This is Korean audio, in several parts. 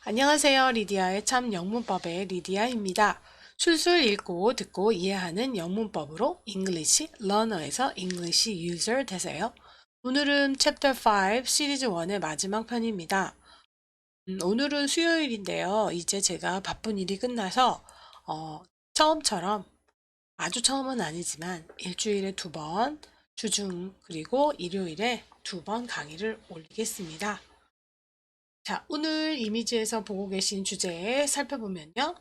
안녕하세요. 리디아의 참 영문법의 리디아입니다. 술술 읽고 듣고 이해하는 영문법으로 English Learner에서 English User 되세요. 오늘은 Chapter 5 시리즈 1의 마지막 편입니다. 오늘은 수요일인데요. 이제 제가 바쁜 일이 끝나서 처음처럼 아주 처음은 아니지만 일주일에 2번, 주중 그리고 일요일에 2번 강의를 올리겠습니다. 자, 오늘 이미지에서 보고 계신 주제 살펴보면요.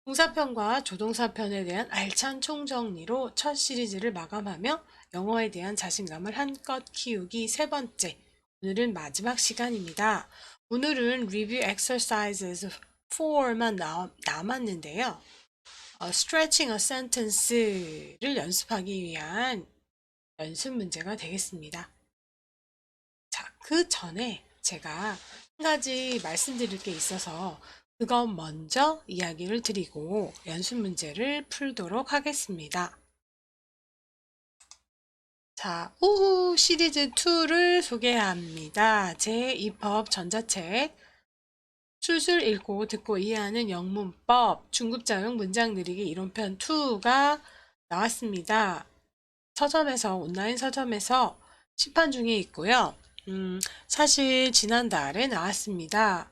동사편과 조동사편에 대한 알찬 총정리로 첫 시리즈를 마감하며 영어에 대한 자신감을 한껏 키우기 세 번째. 오늘은 마지막 시간입니다. 오늘은 Review Exercises 4만 남았는데요. Stretching a Sentence를 연습하기 위한 연습 문제가 되겠습니다. 자, 그 전에 제가 한 가지 말씀드릴 게 있어서 그것 먼저 이야기를 드리고 연습 문제를 풀도록 하겠습니다. 자, 우후 시리즈 2를 소개합니다. 제2법 전자책 술술 읽고 듣고 이해하는 영문법 중급자용 문장 늘리기 이론편 2가 나왔습니다. 서점에서 온라인 서점에서 시판 중에 있고요. 사실 지난달에 나왔습니다.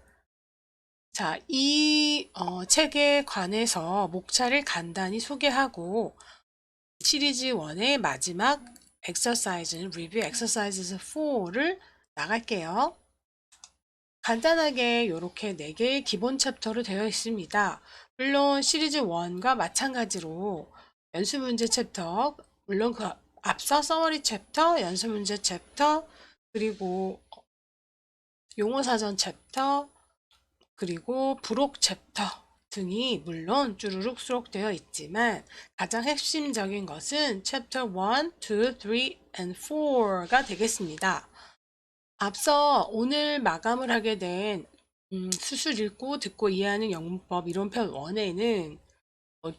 자, 이 책에 관해서 목차를 간단히 소개하고 시리즈 1의 마지막 엑서사이즈는 리뷰 엑서사이즈 4를 나갈게요. 간단하게 이렇게 4개의 기본 챕터로 되어 있습니다. 물론 시리즈 1과 마찬가지로 연습 문제 챕터, 물론 그 앞서 서머리 챕터, 연습 문제 챕터, 그리고 용어 사전 챕터, 그리고 부록 챕터 등이 물론 쭈루룩 수록되어 있지만 가장 핵심적인 것은 챕터 1, 2, 3, and 4가 되겠습니다. 앞서 오늘 마감을 하게 된 수술 읽고 듣고 이해하는 영문법 이론편 1에는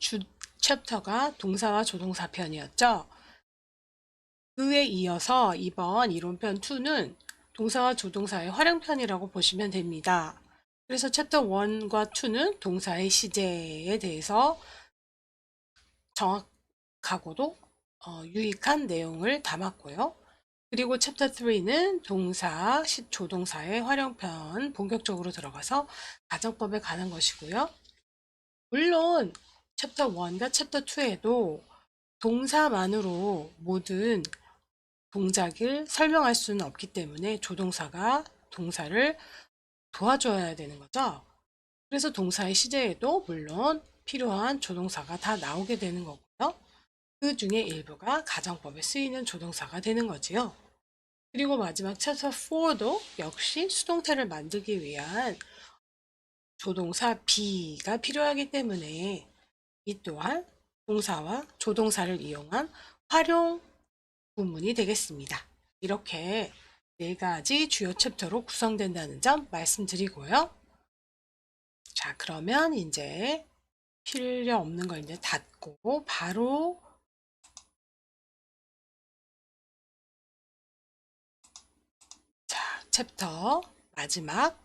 주 챕터가 동사와 조동사 편이었죠. 그에 이어서 이번 이론편 2는 동사와 조동사의 활용편이라고 보시면 됩니다. 그래서 챕터 1과 2는 동사의 시제에 대해서 정확하고도 유익한 내용을 담았고요. 그리고 챕터 3는 동사, 조동사의 활용편 본격적으로 들어가서 가정법에 관한 것이고요. 물론 챕터 1과 챕터 2에도 동사만으로 모든 동작을 설명할 수는 없기 때문에 조동사가 동사를 도와줘야 되는 거죠. 그래서 동사의 시제에도 물론 필요한 조동사가 다 나오게 되는 거고요. 그 중에 일부가 가정법에 쓰이는 조동사가 되는 거지요. 그리고 마지막 챕터 4도 역시 수동태를 만들기 위한 조동사 be가 필요하기 때문에 이 또한 동사와 조동사를 이용한 활용 부문이 되겠습니다. 이렇게 4가지 주요 챕터로 구성된다는 점 말씀드리고요. 자, 그러면 이제 필요 없는 걸 이제 닫고 바로 챕터 마지막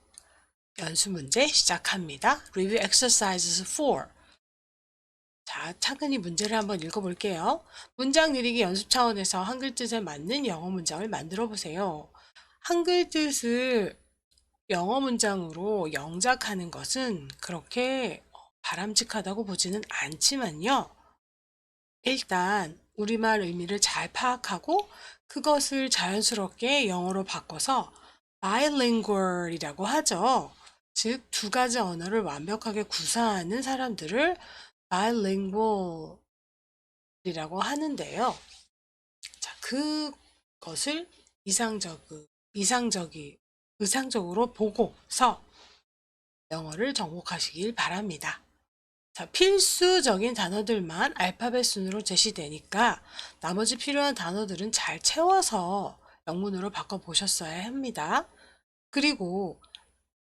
연수 문제 시작합니다. Review Exercises 4. 자, 차근히 문제를 한번 읽어볼게요. 문장 늘리기 연습 차원에서 한글 뜻에 맞는 영어 문장을 만들어 보세요. 한글 뜻을 영어 문장으로 영작하는 것은 그렇게 바람직하다고 보지는 않지만요. 일단 우리말 의미를 잘 파악하고 그것을 자연스럽게 영어로 바꿔서 bilingual이라고 하죠. 즉, 2가지 언어를 완벽하게 구사하는 사람들을 bilingual이라고 하는데요. 자, 그것을 의상적으로 보고서 영어를 정복하시길 바랍니다. 자, 필수적인 단어들만 알파벳 순으로 제시되니까 나머지 필요한 단어들은 잘 채워서 영문으로 바꿔보셨어야 합니다. 그리고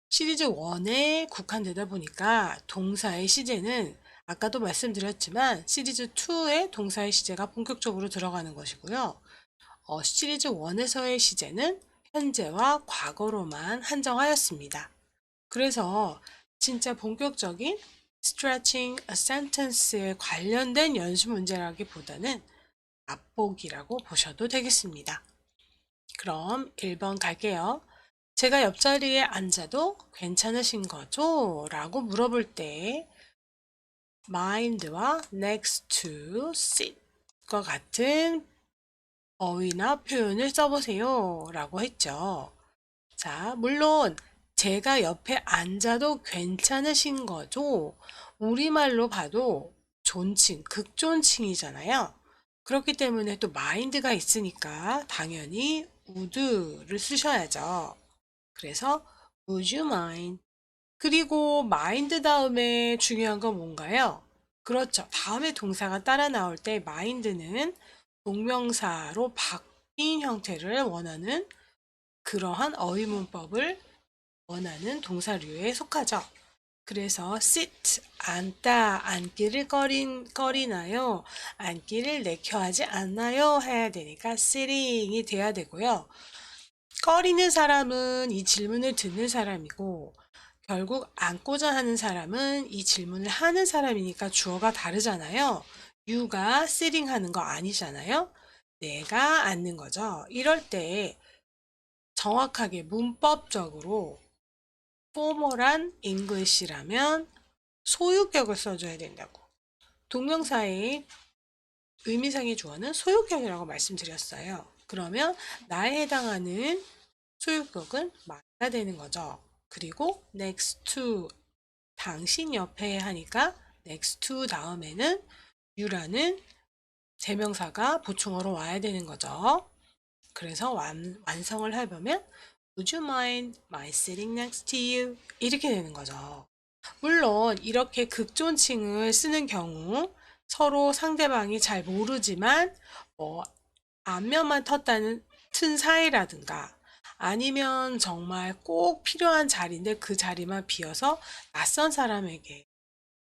시리즈 1에 국한되다 보니까 동사의 시제는 아까도 말씀드렸지만 시리즈 2에 동사의 시제가 본격적으로 들어가는 것이고요. 시리즈 1에서의 시제는 현재와 과거로만 한정하였습니다. 그래서 진짜 본격적인 stretching a sentence에 관련된 연습 문제라기보다는 맛보기라고 보셔도 되겠습니다. 그럼 1번 갈게요. 제가 옆자리에 앉아도 괜찮으신 거죠? 라고 물어볼 때 mind와 next to sit과 같은 어휘나 표현을 써보세요 라고 했죠. 자, 물론 제가 옆에 앉아도 괜찮으신 거죠? 우리말로 봐도 존칭, 극존칭이잖아요. 그렇기 때문에 또 mind가 있으니까 당연히 would를 쓰셔야죠. 그래서 would you mind? 그리고 mind 다음에 중요한 건 뭔가요? 그렇죠. 다음에 동사가 따라 나올 때 mind는 동명사로 바뀐 형태를 원하는 그러한 어휘 문법을 원하는 동사류에 속하죠. 그래서 sit, 앉다, 앉기를 꺼리나요? 앉기를 내켜하지 않나요? 해야 되니까 sitting이 돼야 되고요. 꺼리는 사람은 이 질문을 듣는 사람이고 결국 앉고자 하는 사람은 이 질문을 하는 사람이니까 주어가 다르잖아요. you가 sitting 하는 거 아니잖아요. 내가 앉는 거죠. 이럴 때 정확하게 문법적으로 포멀한 English라면 소유격을 써줘야 된다고. 동명사의 의미상의 주어는 소유격이라고 말씀드렸어요. 그러면 나에 해당하는 소유격은 my가 되는 거죠. 그리고 next to 당신 옆에 하니까 next to 다음에는 you라는 대명사가 보충어로 와야 되는 거죠. 그래서 완성을 해보면 Would you mind my sitting next to you? 이렇게 되는 거죠. 물론 이렇게 극존칭을 쓰는 경우 서로 상대방이 잘 모르지만 안면만 튼 사이라든가 아니면 정말 꼭 필요한 자리인데 그 자리만 비어서 낯선 사람에게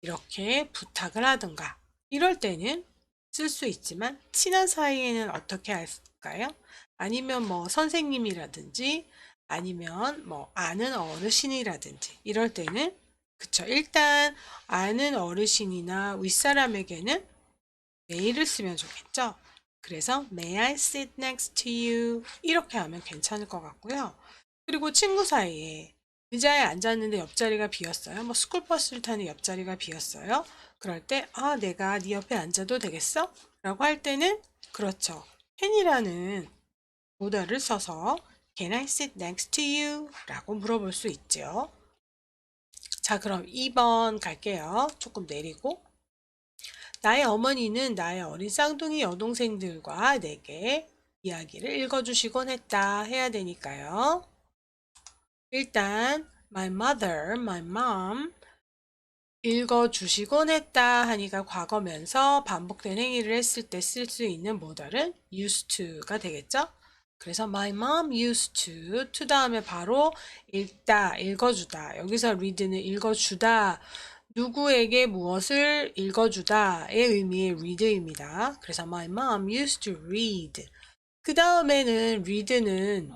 이렇게 부탁을 하든가 이럴 때는 쓸 수 있지만 친한 사이에는 어떻게 할까요? 아니면 선생님이라든지 아니면 아는 어르신이라든지 이럴 때는 그쵸. 일단 아는 어르신이나 윗사람에게는 메일을 쓰면 좋겠죠. 그래서 May I sit next to you? 이렇게 하면 괜찮을 것 같고요. 그리고 친구 사이에 의자에 앉았는데 옆자리가 비었어요. 스쿨버스를 타는 옆자리가 비었어요. 그럴 때 내가 네 옆에 앉아도 되겠어? 라고 할 때는 그렇죠. 캔이라는 오더를 써서 Can I sit next to you? 라고 물어볼 수 있죠. 자, 그럼 2번 갈게요. 조금 내리고. 나의 어머니는 나의 어린 쌍둥이 여동생들과 내게 이야기를 읽어주시곤 했다. 해야 되니까요. 일단 my mother, my mom 읽어주시곤 했다 하니까 과거면서 반복된 행위를 했을 때 쓸 수 있는 모델은 used to가 되겠죠? 그래서 my mom used to 다음에 바로 읽다, 읽어주다. 여기서 read는 읽어주다. 누구에게 무엇을 읽어주다의 의미의 read입니다. 그래서 my mom used to read. 그 다음에는 read는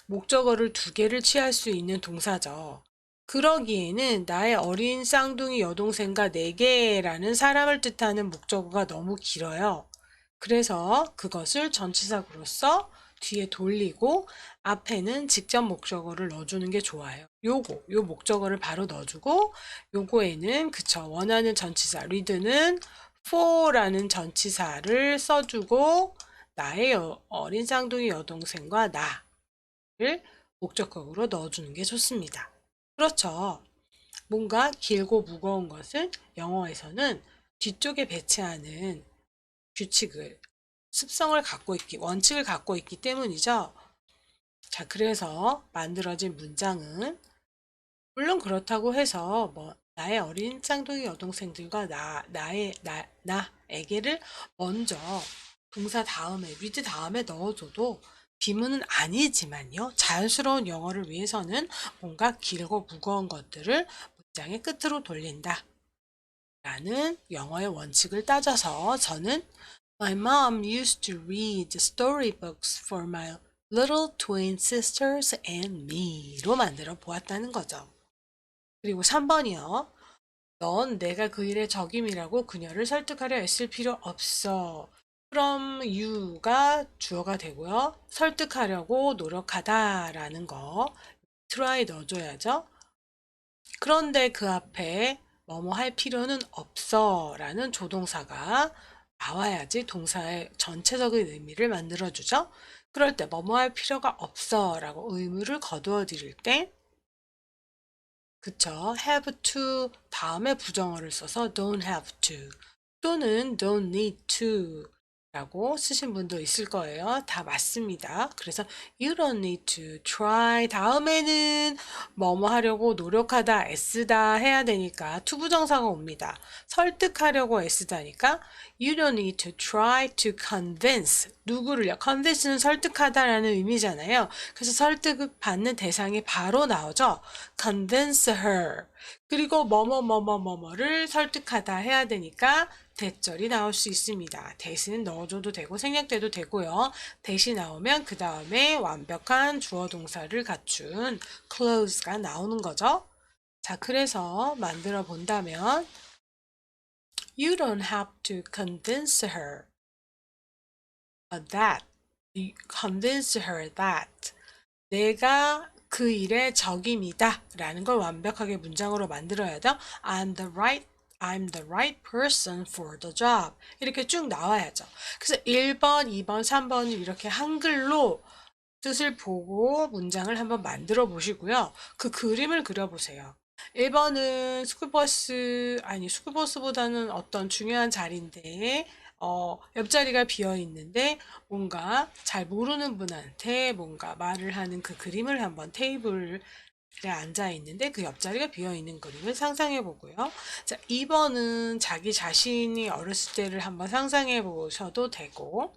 목적어를 2개를 취할 수 있는 동사죠. 그러기에는 나의 어린 쌍둥이 여동생과 내게라는 사람을 뜻하는 목적어가 너무 길어요. 그래서 그것을 전치사구로서 뒤에 돌리고 앞에는 직접 목적어를 넣어주는 게 좋아요. 요 목적어를 바로 넣어주고 요거에는 원하는 전치사 read는 for라는 전치사를 써주고 나의 어린 쌍둥이 여동생과 나를 목적격으로 넣어주는 게 좋습니다. 그렇죠. 뭔가 길고 무거운 것은 영어에서는 뒤쪽에 배치하는 원칙을 갖고 있기 때문이죠. 자, 그래서 만들어진 문장은 물론 그렇다고 해서 나의 어린 쌍둥이 여동생들과 나에게를 먼저 동사 다음에 read 다음에 넣어줘도 비문은 아니지만요. 자연스러운 영어를 위해서는 뭔가 길고 무거운 것들을 문장의 끝으로 돌린다 라는 영어의 원칙을 따져서 저는 My mom used to read storybooks for my little twin sisters and me로 만들어 보았다는 거죠. 그리고 3번이요. 넌 내가 그 일의 적임이라고 그녀를 설득하려 애쓸 필요 없어. from you가 주어가 되고요. 설득하려고 노력하다라는 거 try 넣어줘야죠. 그런데 그 앞에 뭐뭐 할 필요는 없어 라는 조동사가 나와야지 동사의 전체적인 의미를 만들어주죠. 그럴 때 뭐뭐 할 필요가 없어 라고 의무를 거두어 드릴 때 그쵸. have to 다음에 부정어를 써서 don't have to 또는 don't need to 라고 쓰신 분도 있을 거예요. 다 맞습니다. 그래서 you don't need to try 다음에는 뭐뭐 하려고 노력하다, 애쓰다 해야 되니까 to 부정사가 옵니다. 설득하려고 애쓰다니까 you don't need to try to convince 누구를요? convince는 설득하다라는 의미잖아요. 그래서 설득 받는 대상이 바로 나오죠. convince her. 그리고 뭐뭐뭐뭐뭐뭐를 설득하다 해야 되니까 대절이 나올 수 있습니다. 대신 넣어줘도 되고 생략돼도 되고요. 대시 나오면 그 다음에 완벽한 주어 동사를 갖춘 clause가 나오는 거죠. 자, 그래서 만들어 본다면 You don't have to convince her that. Convince her that. 내가 그 일의 적임이다 라는 걸 완벽하게 문장으로 만들어야 돼. I'm the right person for the job. 이렇게 쭉 나와야죠. 그래서 1번, 2번, 3번을 이렇게 한글로 뜻을 보고 문장을 한번 만들어 보시고요. 그 그림을 그려보세요. 1번은 스쿨버스보다는 어떤 중요한 자리인데, 옆자리가 비어 있는데, 뭔가 잘 모르는 분한테 뭔가 말을 하는 그 그림을 한번 테이블에 앉아 있는데, 그 옆자리가 비어 있는 그림을 상상해 보고요. 자, 2번은 자기 자신이 어렸을 때를 한번 상상해 보셔도 되고,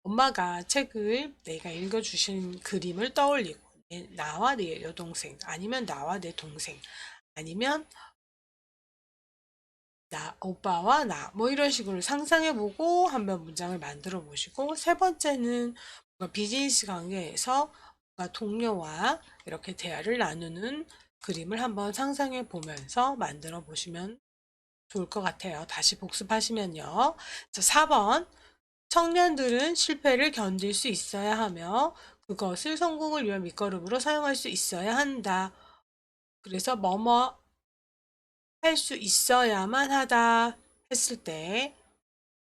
엄마가 책을 내가 읽어주신 그림을 떠올리고 나와 내 여동생 아니면 나와 내 동생 아니면 나 오빠와 나 뭐 이런 식으로 상상해보고 한번 문장을 만들어 보시고 세 번째는 뭔가 비즈니스 관계에서 뭔가 동료와 이렇게 대화를 나누는 그림을 한번 상상해 보면서 만들어 보시면 좋을 것 같아요. 다시 복습하시면요. 자, 4번 청년들은 실패를 견딜 수 있어야 하며 그것을 성공을 위한 밑거름으로 사용할 수 있어야 한다. 그래서 뭐뭐 할 수 있어야만 하다 했을 때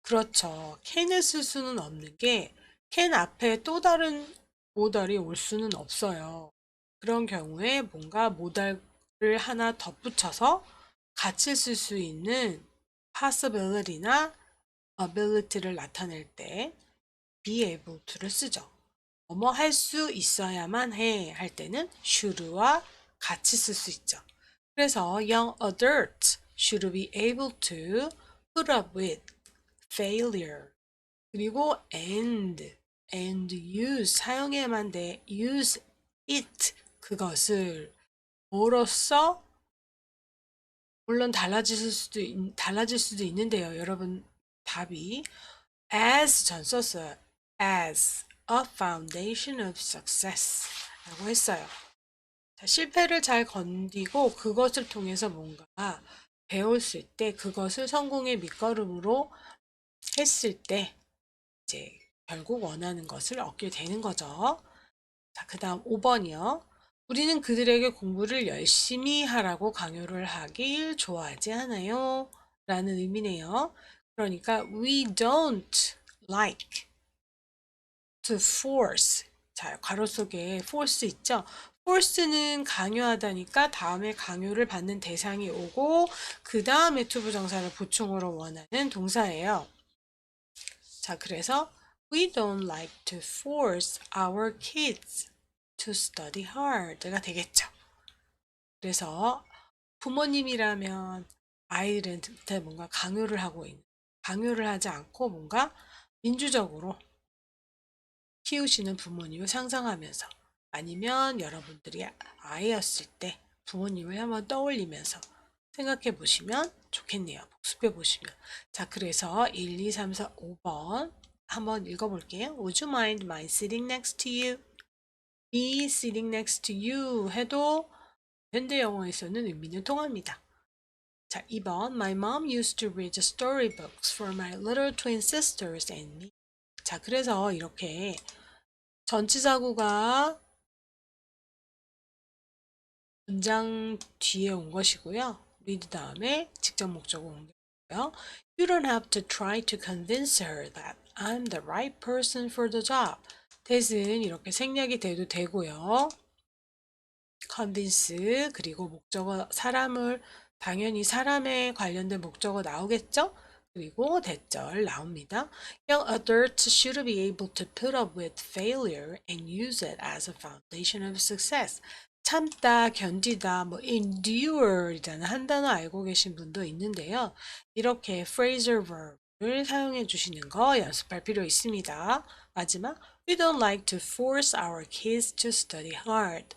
그렇죠. can을 쓸 수는 없는 게 can 앞에 또 다른 모달이 올 수는 없어요. 그런 경우에 뭔가 모달을 하나 덧붙여서 같이 쓸 수 있는 possibility나 ability를 나타낼 때 be able to를 쓰죠. 뭐뭐 할 수 있어야만 해 할 때는 should와 같이 쓸 수 있죠. 그래서 young adults should be able to put up with failure. 그리고 and use 사용해야만 돼. use it 그것을 뭐로써 물론 달라질 수도 있는데요. 여러분 답이 as 전 썼어요. as a foundation of success 라고 했어요. 자, 실패를 잘 건디고 그것을 통해서 뭔가 배울 수 있대 그것을 성공의 밑거름으로 했을 때 이제 결국 원하는 것을 얻게 되는 거죠. 자, 그 다음 5번이요. 우리는 그들에게 공부를 열심히 하라고 강요를 하길 좋아하지 않아요. 라는 의미네요. 그러니까 we don't like to force. 자, 괄호 속에 force 있죠? force는 강요하다니까 다음에 강요를 받는 대상이 오고 그 다음에 to 부정사를 보충으로 원하는 동사예요. 자, 그래서 we don't like to force our kids to study hard가 되겠죠. 그래서 부모님이라면 아이들한테 뭔가 강요를 하지 않고 뭔가 민주적으로 키우시는 부모님을 상상하면서 아니면 여러분들이 아이였을 때 부모님을 한번 떠올리면서 생각해 보시면 좋겠네요. 복습해 보시면. 자, 그래서 1, 2, 3, 4, 5번 한번 읽어볼게요. Would you mind my sitting next to you? Me sitting next to you 해도 현대 영어에서는 의미는 통합니다. 자, 2번. My mom used to read the storybooks for my little twin sisters and me. 자, 그래서 이렇게 전치사구가 문장 뒤에 온 것이고요. read 다음에 직접 목적어 옮겨고요. You don't have to try to convince her that I'm the right person for the job. that은 이렇게 생략이 돼도 되고요. convince 그리고 목적어 사람을 당연히 사람에 관련된 목적어 나오겠죠? 그리고 대절 나옵니다. Young adults should be able to put up with failure and use it as a foundation of success. 참다, 견디다, 뭐 endure이라는 한 단어 알고 계신 분도 있는데요. 이렇게 phrasal verb을 사용해 주시는 거 연습할 필요 있습니다. 마지막, we don't like to force our kids to study hard.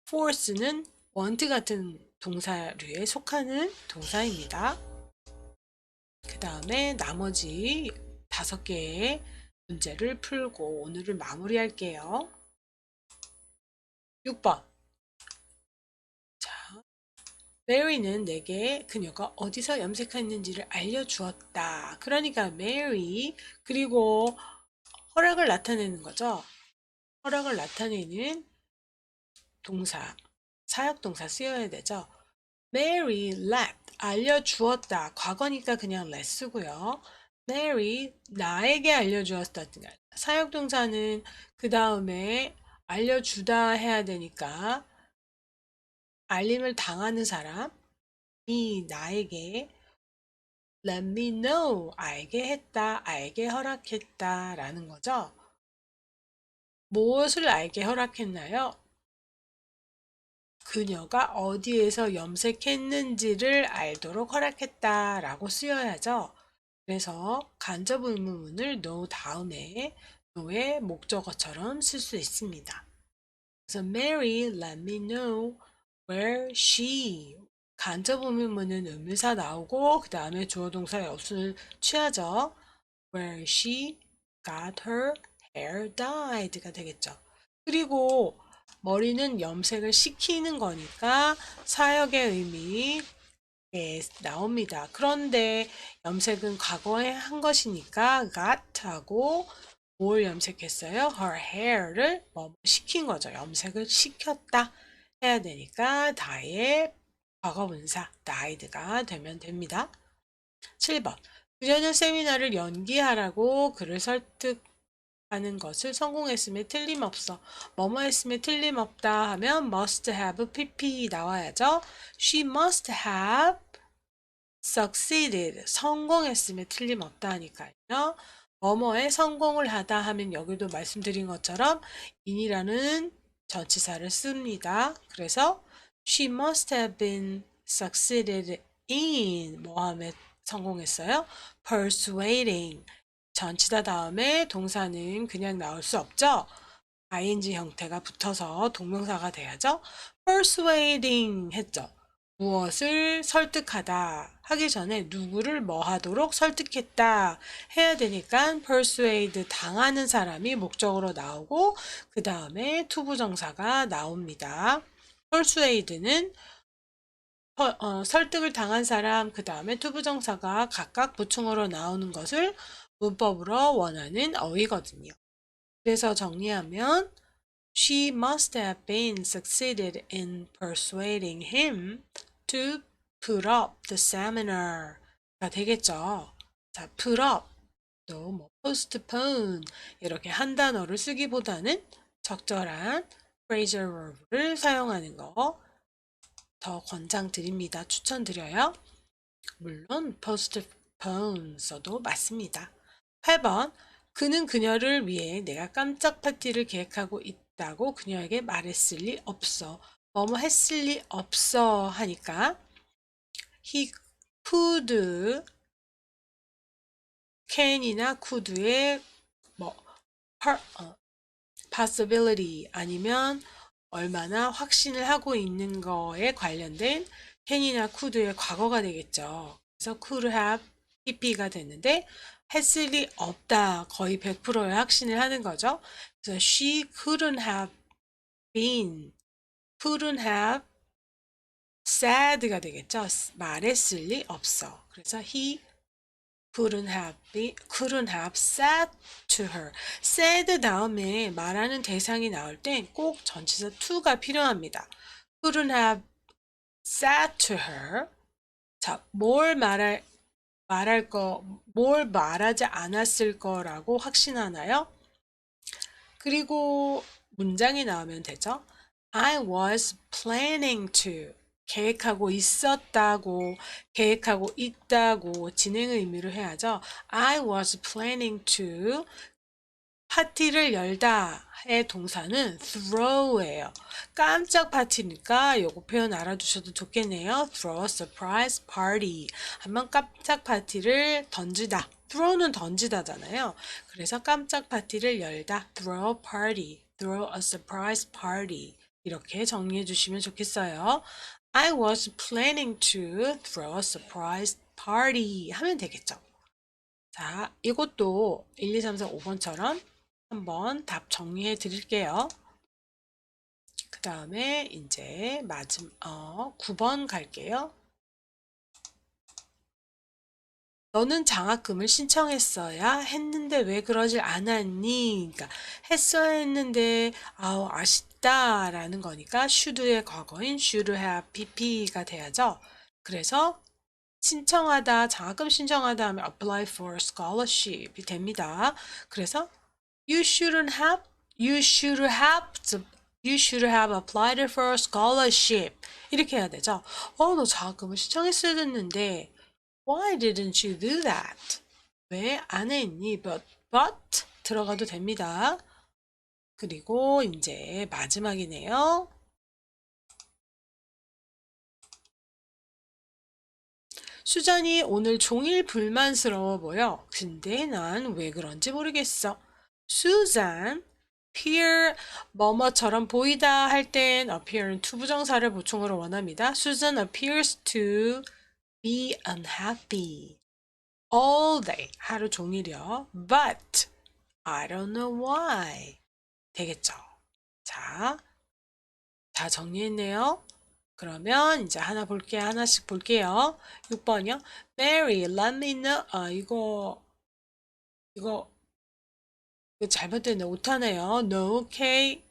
force는 want 같은 동사류에 속하는 동사입니다. 그 다음에 나머지 5개의 문제를 풀고 오늘을 마무리할게요. 6번. 자, Mary는 내게 그녀가 어디서 염색했는지를 알려주었다. 그러니까 Mary 그리고 허락을 나타내는 거죠. 허락을 나타내는 동사, 사역동사 쓰여야 되죠. Mary let 알려주었다. 과거니까 그냥 let 쓰고요. Mary 나에게 알려주었다. 사역동사는 그 다음에 알려주다 해야 되니까 알림을 당하는 사람이 나에게 let me know 알게 했다. 알게 허락했다 라는 거죠. 무엇을 알게 허락했나요? 그녀가 어디에서 염색했는지를 알도록 허락했다라고 쓰여야죠. 그래서 간접 의문문을 know 다음에 know의 목적어처럼 쓸 수 있습니다. 그래서 Mary let me know where she 간접 의문문은 의문사 나오고 그 다음에 주어 동사의 없음을 취하죠. where she got her hair dyed가 되겠죠. 그리고 머리는 염색을 시키는 거니까 사역의 의미 나옵니다. 그런데 염색은 과거에 한 것이니까 got하고 뭘 염색했어요? her hair를 뭐 시킨 거죠. 염색을 시켰다 해야 되니까 dye의 과거분사 dyed가 되면 됩니다. 7번. 그녀는 세미나를 연기하라고 그를 설득하는 것을 성공했음에 틀림없어. 뭐뭐 했음에 틀림없다 하면 must have pp 나와야죠. She must have succeeded. 성공했음에 틀림없다 하니까요. 뭐뭐에 성공을 하다 하면 여기도 말씀드린 것처럼 in이라는 전치사를 씁니다. 그래서 she must have been succeeded in 뭐 하면 성공했어요? persuading. 전치사 다음에 동사는 그냥 나올 수 없죠? ing 형태가 붙어서 동명사가 돼야죠? persuading 했죠? 무엇을 설득하다 하기 전에 누구를 뭐 하도록 설득했다 해야 되니까 persuade 당하는 사람이 목적으로 나오고 그 다음에 투부정사가 나옵니다. persuade는 설득을 당한 사람, 그 다음에 투부정사가 각각 보충어로 나오는 것을 문법으로 원하는 어휘거든요. 그래서 정리하면 She must have been succeeded in persuading him to put up the seminar가 되겠죠. 자, put up, 또 뭐 postpone 이렇게 한 단어를 쓰기보다는 적절한 phrasal verb를 사용하는 거 더 권장드립니다. 추천드려요. 물론 postpone 써도 맞습니다. 8번. 그는 그녀를 위해 내가 깜짝 파티를 계획하고 있다고 그녀에게 말했을 리 없어. 뭐뭐 했을 리 없어 하니까 he could, can이나 could의 뭐 possibility 아니면 얼마나 확신을 하고 있는 거에 관련된 can이나 could의 과거가 되겠죠. 그래서 could have pp가 됐는데 했을 리 없다. 거의 100%의 확신을 하는 거죠. 그래서 she couldn't have been, couldn't have said가 되겠죠. 말했을 리 없어. 그래서 he couldn't have said to her. said 다음에 말하는 대상이 나올 땐 꼭 전치사 to가 필요합니다. couldn't have said to her. 자, 뭘 말하지 않았을 거라고 확신하나요? 그리고 문장이 나오면 되죠. I was planning to. 계획하고 있었다고, 계획하고 있다고 진행 의미로 해야죠. I was planning to. 파티를 열다의 동사는 throw예요. 깜짝 파티니까 요거 표현 알아두셔도 좋겠네요. throw a surprise party. 한번 깜짝 파티를 던지다. throw는 던지다잖아요. 그래서 깜짝 파티를 열다. throw a party. throw a surprise party. 이렇게 정리해 주시면 좋겠어요. I was planning to throw a surprise party 하면 되겠죠. 자, 이것도 1, 2, 3, 4, 5번처럼 한번 답 정리해 드릴게요. 그 다음에 이제 9번 갈게요. 너는 장학금을 신청했어야 했는데 왜 그러질 않았니? 그러니까 했어야 했는데 아쉽다 라는 거니까 should의 과거인 should have pp가 돼야죠. 그래서 신청하다, 장학금 신청하다 하면 apply for scholarship이 됩니다. 그래서 you should have applied for a scholarship. 이렇게 해야 되죠. 너 장학금을 신청했어야 됐는데, why didn't you do that? 왜 안 했니? but 들어가도 됩니다. 그리고 이제 마지막이네요. 수잔이 오늘 종일 불만스러워 보여. 근데 난 왜 그런지 모르겠어. 수잔, appear, 뭐뭐처럼 보이다 할 땐 appear는 to 부정사를 보충으로 원합니다. Susan appears to be unhappy all day. 하루 종일이요. But I don't know why. 되겠죠. 자, 다 정리했네요. 그러면 이제 하나씩 볼게요. 6번이요. Mary, let me know. 이거 잘못됐네. 오타네요. No, K,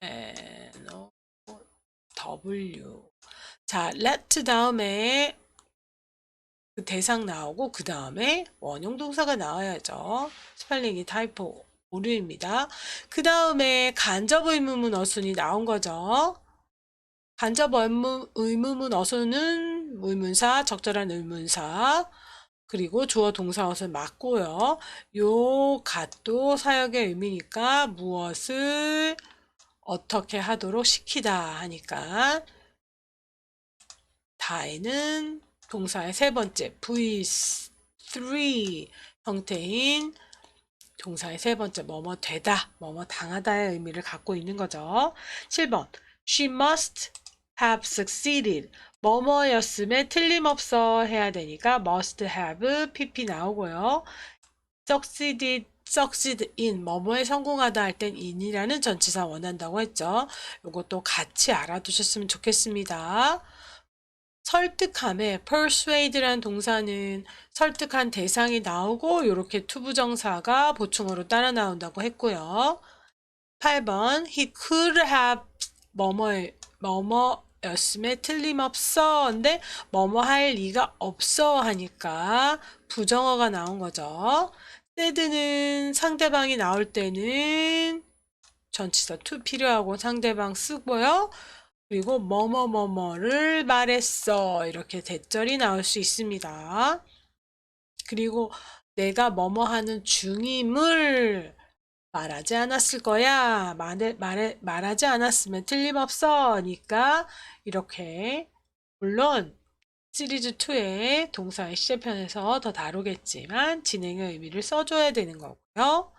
no, W. 자, let 다음에 그 대상 나오고 그 다음에 원형 동사가 나와야죠. 스펠링이 타이포 오류입니다. 그 다음에 간접 의문문 어순이 나온 거죠. 간접 의문문 어순은 의문사, 적절한 의문사, 그리고 주어 동사 어순 맞고요. 요 갓도 사역의 의미니까 무엇을 어떻게 하도록 시키다 하니까 다에는 동사의 세 번째 V3 형태인 동사의 세 번째 뭐뭐 되다, 뭐뭐 당하다의 의미를 갖고 있는 거죠. 7번 She must have succeeded. 뭐뭐였음에 틀림없어 해야 되니까 must have pp 나오고요. succeed in 뭐뭐에 성공하다 할 땐 in이라는 전치사 원한다고 했죠. 이것도 같이 알아두셨으면 좋겠습니다. 설득함에 persuade란 동사는 설득한 대상이 나오고 이렇게 투부정사가 보충어로 따라 나온다고 했고요. 8번 he could have 뭐뭐였음에 틀림없어. 근데 뭐뭐 할 리가 없어 하니까 부정어가 나온 거죠. said는 상대방이 나올 때는 전치사 to 필요하고 상대방 쓰고요. 그리고 뭐뭐뭐뭐를 말했어. 이렇게 대절이 나올 수 있습니다. 그리고 내가 뭐뭐 하는 중임을 말하지 않았을 거야. 말하지 않았으면 틀림없어니까 이렇게 물론 시리즈 2의 동사의 시제편에서 더 다루겠지만 진행의 의미를 써줘야 되는 거고요.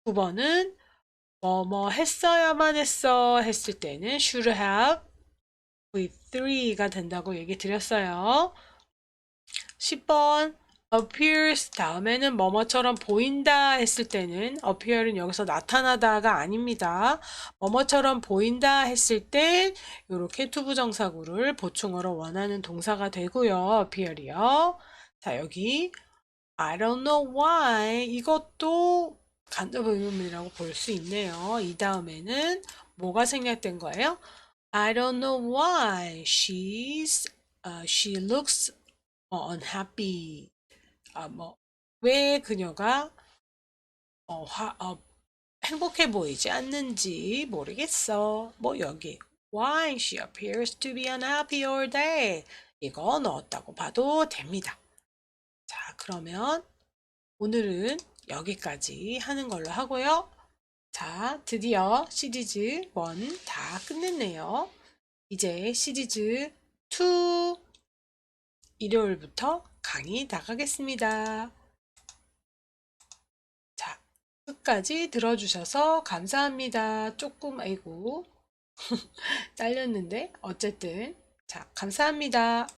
9번은 뭐뭐 했어야만 했어 했을 때는 should have with 3가 된다고 얘기 드렸어요. 10번 appears 다음에는 뭐뭐처럼 보인다 했을 때는 appear은 여기서 나타나다가 아닙니다. 뭐뭐처럼 보인다 했을 때 이렇게 투부정사구를 보충어로 원하는 동사가 되고요. appear이요. 자, 여기 I don't know why 이것도 간접 의문문이라고 볼 수 있네요. 이 다음에는 뭐가 생략된 거예요? I don't know why she looks unhappy. 왜 그녀가 어, 행복해 보이지 않는지 모르겠어. 여기 why she appears to be unhappy all day. 이거 넣었다고 봐도 됩니다. 자, 그러면 오늘은 여기까지 하는 걸로 하고요. 자, 드디어 시리즈 1 다 끝냈네요. 이제 시리즈 2 일요일부터 강의 나가겠습니다. 자, 끝까지 들어주셔서 감사합니다. 조금, 아이고, 잘렸는데, 어쨌든. 자, 감사합니다.